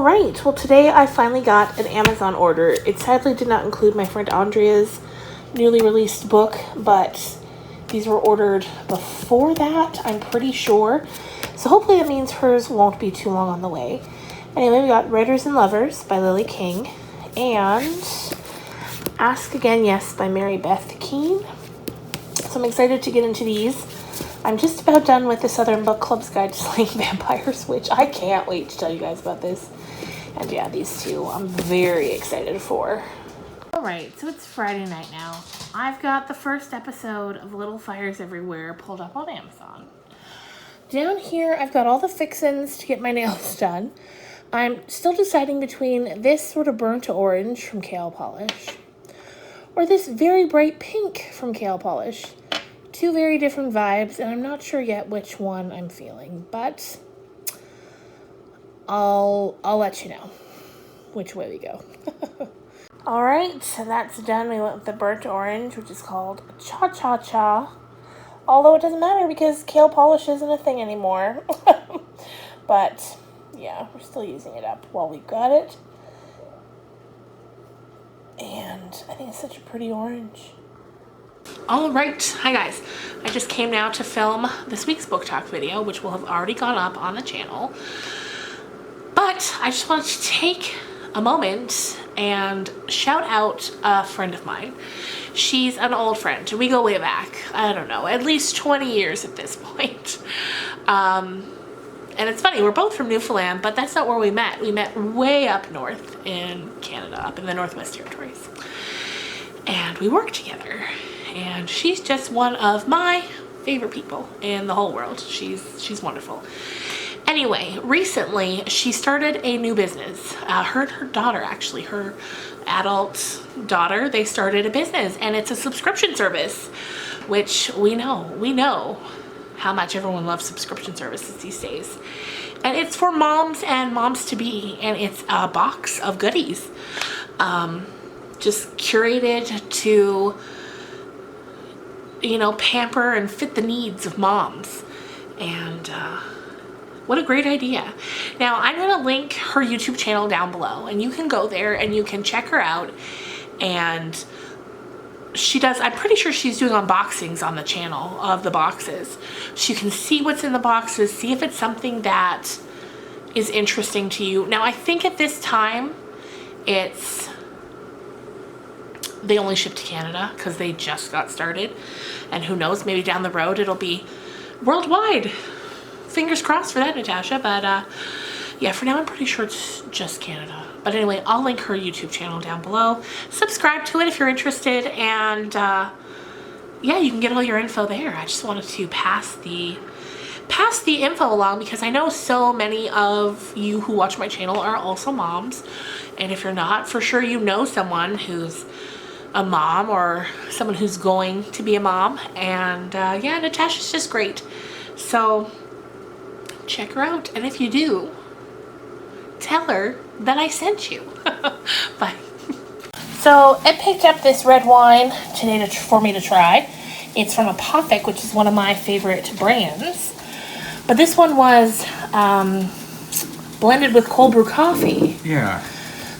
Alright, well today I finally got an Amazon order. It sadly did not include my friend Andrea's newly released book, but these were ordered before that, I'm pretty sure. So hopefully that means hers won't be too long on the way. Anyway, we got Writers and Lovers by Lily King and Ask Again Yes by Mary Beth Keane. So I'm excited to get into these. I'm just about done with the Southern Book Club's Guide to Slaying Vampires, which I can't wait to tell you guys about this. And yeah, these two I'm very excited for. Alright, so it's Friday night now. I've got the first episode of Little Fires Everywhere pulled up on Amazon. Down here, I've got all the fixins to get my nails done. I'm still deciding between this sort of burnt orange from Kale Polish or this very bright pink from Kale Polish. Two very different vibes, and I'm not sure yet which one I'm feeling, but I'll let you know which way we go. Alright, so that's done. We went with the burnt orange, which is called Cha Cha Cha. Although it doesn't matter because Kale Polish isn't a thing anymore. But yeah, we're still using it up while we've got it. And I think it's such a pretty orange. Alright, hi guys. I just came now to film this week's book talk video, which will have already gone up on the channel. But I just wanted to take a moment and shout out a friend of mine. She's an old friend. We go way back. I don't know, at least 20 years at this point. And it's funny, we're both from Newfoundland, but that's not where we met. We met way up north in Canada, up in the Northwest Territories. And we worked together. And she's just one of my favorite people in the whole world. She's wonderful. Anyway, recently she started a new business. Her and her daughter, actually, her adult daughter, they started a business, and it's a subscription service, which we know how much everyone loves subscription services these days. And it's for moms and moms-to-be, and it's a box of goodies. Just curated to, you know, pamper and fit the needs of moms. And what a great idea. Now, I'm going to link her YouTube channel down below, and you can go there and you can check her out. And she does, I'm pretty sure she's doing unboxings on the channel of the boxes. So you can see what's in the boxes, see if it's something that is interesting to you. Now, I think at this time, they only ship to Canada because they just got started. And who knows, maybe down the road it'll be worldwide. Fingers crossed for that, Natasha. But yeah, for now I'm pretty sure it's just Canada. But anyway, I'll link her YouTube channel down below. Subscribe to it if you're interested. And yeah, you can get all your info there. I just wanted to pass the info along because I know so many of you who watch my channel are also moms. And if you're not, for sure you know someone who's a mom or someone who's going to be a mom. And yeah, Natasha's just great. So check her out. And if you do, tell her that I sent you. Bye. So I picked up this red wine today for me to try. It's from Apothic, which is one of my favorite brands. But this one was blended with cold brew coffee. Yeah.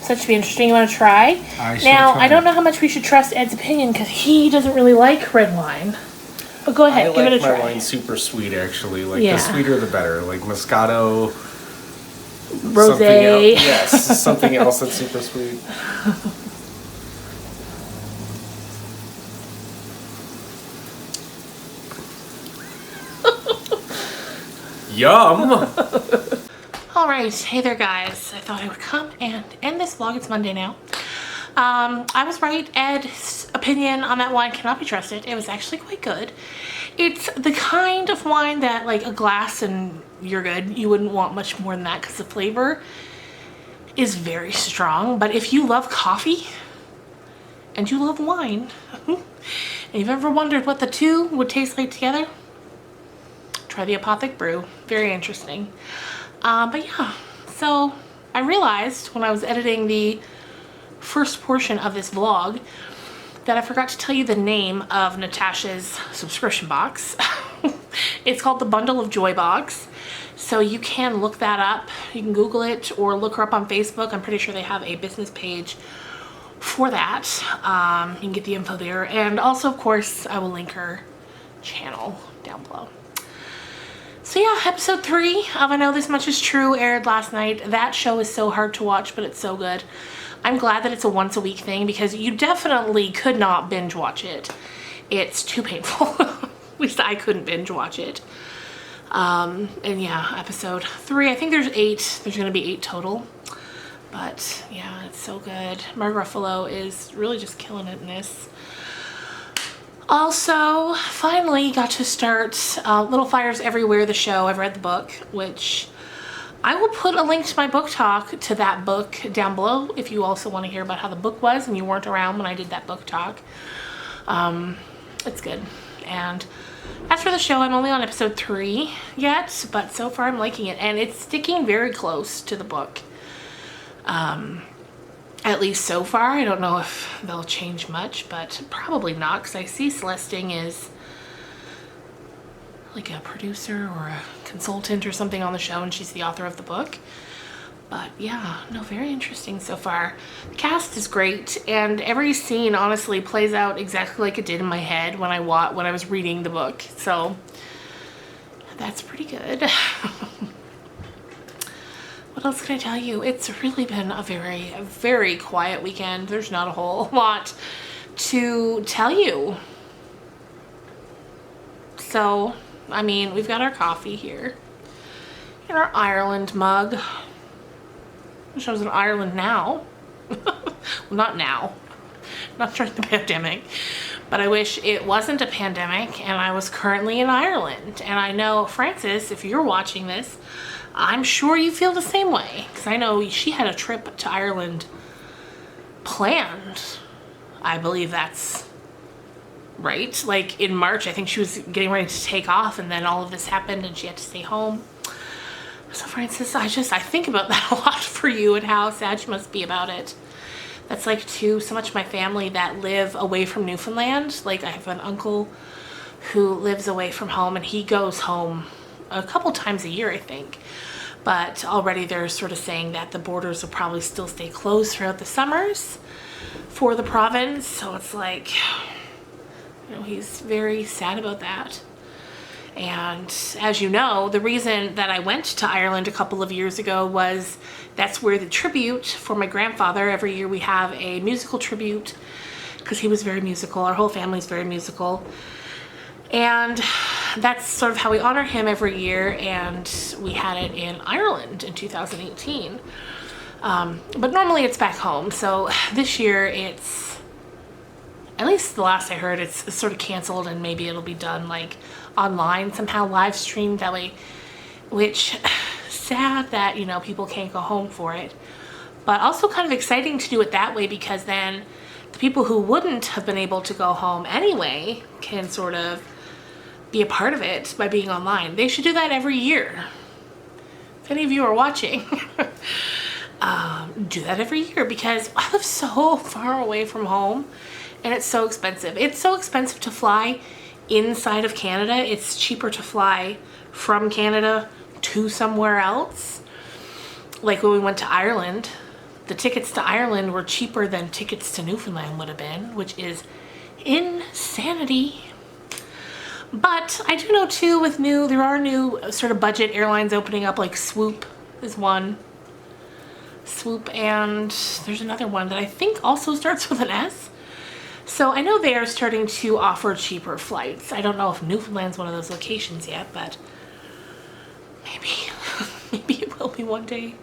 So that should be interesting. You want to try? Now, I don't know how much we should trust Ed's opinion because he doesn't really like red wine. But go ahead, give it a try. I like my wine super sweet, actually. Like, the sweeter the better. Like Moscato. Rosé. Yes, something else that's super sweet. Yum! Alright, hey there guys. I thought I would come and end this vlog. It's Monday now. I was right. Ed's opinion on that wine cannot be trusted. It was actually quite good. It's the kind of wine that, like, a glass and you're good. You wouldn't want much more than that because the flavor is very strong. But if you love coffee and you love wine and you've ever wondered what the two would taste like together, try the Apothic brew. Very interesting. But yeah, so I realized when I was editing the first portion of this vlog that I forgot to tell you the name of Natasha's subscription box. It's called the Bundle of Joy box. So you can look that up. You can Google it or look her up on Facebook. I'm pretty sure they have a business page for that. You can get the info there. And also, of course, I will link her channel down below. So yeah, episode 3 of I Know This Much Is True aired last night. That show is so hard to watch, but it's so good. I'm glad that it's a once a week thing because you definitely could not binge watch it. It's too painful. At least I couldn't binge watch it. And yeah, episode 3, I think there's 8. There's gonna be 8 total. But yeah, it's so good. Mark Ruffalo is really just killing it in this. Also, finally got to start Little Fires Everywhere, the show. I've read the book, which I will put a link to my book talk to that book down below if you also want to hear about how the book was and you weren't around when I did that book talk. It's good. And as for the show, I'm only on episode 3 yet, but so far I'm liking it. And it's sticking very close to the book. At least so far. I don't know if they'll change much, but probably not, because I see Celeste Ng is like a producer or a consultant or something on the show, and she's the author of the book. But yeah, no, very interesting so far. The cast is great, and every scene honestly plays out exactly like it did in my head when I was reading the book. So that's pretty good. What else can I tell you? It's really been a very quiet weekend. There's not a whole lot to tell you. So, I mean, we've got our coffee here in our Ireland mug. Wish I was in Ireland now. Well, not now. Not during the pandemic. But I wish it wasn't a pandemic and I was currently in Ireland. And I know, Frances, if you're watching this, I'm sure you feel the same way, because I know she had a trip to Ireland planned. I believe that's right. Like in March, I think she was getting ready to take off, and then all of this happened and she had to stay home. So Frances, I think about that a lot for you and how sad you must be about it. That's like too, so much of my family that live away from Newfoundland. Like I have an uncle who lives away from home, and he goes home a couple times a year, I think. But already they're sort of saying that the borders will probably still stay closed throughout the summers for the province. So it's like, you know, he's very sad about that. And as you know, the reason that I went to Ireland a couple of years ago was that's where the tribute for my grandfather, every year we have a musical tribute because he was very musical. Our whole family's very musical. And that's sort of how we honor him every year, and we had it in Ireland in 2018. But normally it's back home, so this year it's, at least the last I heard, it's sort of canceled, and maybe it'll be done like online somehow, live streamed that way, which sad that, you know, people can't go home for it, but also kind of exciting to do it that way, because then the people who wouldn't have been able to go home anyway can sort of be a part of it by being online. They should do that every year. If any of you are watching, do that every year, because I live so far away from home and it's so expensive. It's so expensive to fly inside of Canada. It's cheaper to fly from Canada to somewhere else. Like when we went to Ireland, the tickets to Ireland were cheaper than tickets to Newfoundland would have been, which is insanity. But I do know too, with there are new sort of budget airlines opening up, like Swoop is one. Swoop, and there's another one that I think also starts with an S. So I know they are starting to offer cheaper flights. I don't know if Newfoundland's one of those locations yet, but maybe it will be one day.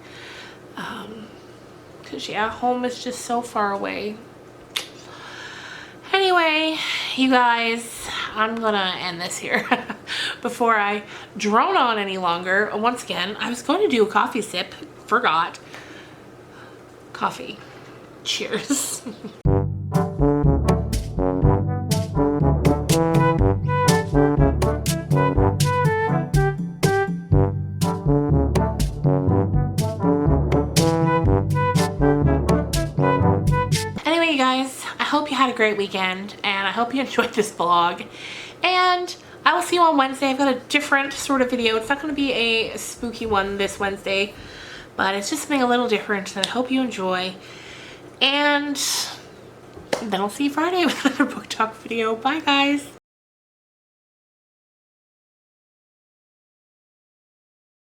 Because yeah, home is just so far away. Anyway, you guys, I'm gonna end this here before I drone on any longer. Once again, I was going to do a coffee sip, forgot. Coffee. Cheers. Anyway, you guys, I hope you had a great weekend, and I hope you enjoyed this vlog. And I will see you on Wednesday. I've got a different sort of video. It's not going to be a spooky one this Wednesday, but it's just something a little different that I hope you enjoy. And then I'll see you Friday with another book talk video. Bye, guys.